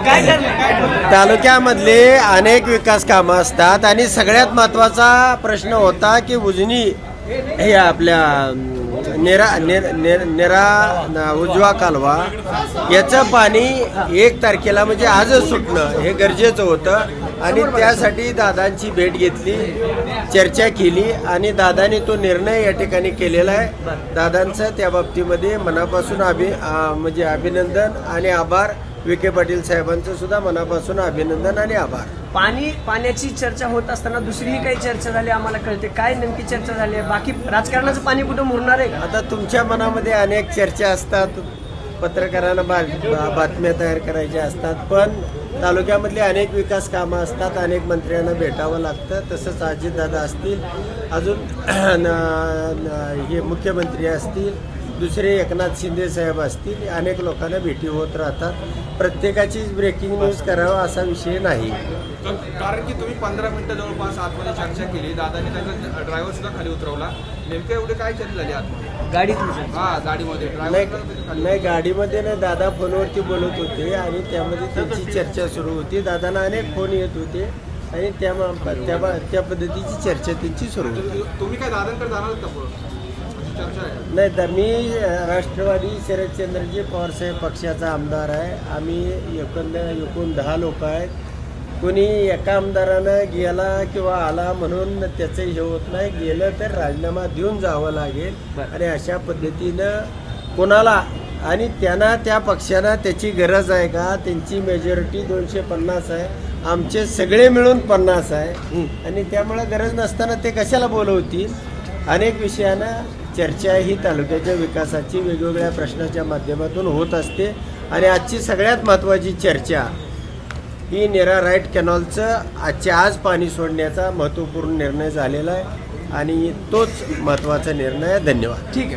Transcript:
काय ठरलं? तालुक्यामधले अनेक विकास कामं असतात आणि सगळ्यात महत्त्वाचा प्रश्न होता की उजनी हे आपल्या नेरा उजवा कालवा याचं पाणी 1 तारखेला म्हणजे आजच सुटणं हे गरजेचं होतं आणि त्यासाठी दादांची भेट घेतली, चर्चा केली आणि दादांनी तो निर्णय या ठिकाणी केलेला आहे. दादांचं त्या बाबतीमध्ये मनापासून म्हणजे अभिनंदन आणि आभार. विखे पाटील साहेबांचं सुद्धा मनापासून अभिनंदन आणि आभार. पाण्याची चर्चा होत असताना दुसरीही काही चर्चा झाली आम्हाला कळते. काय नेमकी चर्चा झाली आहे? बाकी राजकारणाचं पाणी कुठं मुरणार आहे का? आता तुमच्या मनामध्ये अनेक चर्चा असतात, पत्रकारांना बातम्या तयार करायच्या असतात, पण तालुक्यामधली अनेक विकास कामं असतात, अनेक मंत्र्यांना भेटावं लागतं. तसंच अजितदादा असतील, अजून हे मुख्यमंत्री असतील, दुसरे एकनाथ शिंदे साहेब असतील, अनेक लोकांना भेटी होत राहतात. प्रत्येकाचीच ब्रेकिंग न्यूज करावा असा विषय नाही. कारण की तुम्ही 15 मिनिटं जवळपास आतमध्ये चर्चा केली, दादांनी त्यांचा ड्रायव्हर सुद्धा खाली उतरवला. नेमकं एवढे काय चर्चा झाली आतमध्ये? गाडीत गाडीमध्ये नाही, गाडीमध्ये नाही, दादा फोनवरती बोलत होते आणि त्यामध्ये त्यांची चर्चा सुरू होती. दादांना अनेक फोन येत होते आणि त्या पद्धतीची चर्चा त्यांची सुरू होती. तुम्ही काय दादांकडे जाणार का पुढं? चर्चा आहे नाही, तर मी राष्ट्रवादी शरदचंद्रजी पवारसाहेब पक्षाचा आमदार आहे. आम्ही एकूण 10 लोक आहेत. कोणी एका आमदारानं गेला किंवा आला म्हणून त्याचं हे होत नाही. गेलं तर राजीनामा देऊन जावं लागेल आणि अशा पद्धतीनं कोणाला आणि त्यांना त्या पक्षाला त्याची गरज आहे का? त्यांची मेजॉरिटी 250 आहे, आमचे सगळे मिळून 50 आहे आणि त्यामुळे गरज नसताना ते कशाला बोलवतील? अनेक विषयांना चर्चा ही तालुक्याच्या विकासाची वेगवेगळ्या प्रश्नाच्या माध्यमातून होत असते आणि आजची सगळ्यात महत्त्वाची चर्चा ही नेरा राईट कॅनॉलचं आज पाणी सोडण्याचा महत्त्वपूर्ण निर्णय झालेला आहे आणि तोच महत्त्वाचा निर्णय आहे. धन्यवाद. ठीक आहे.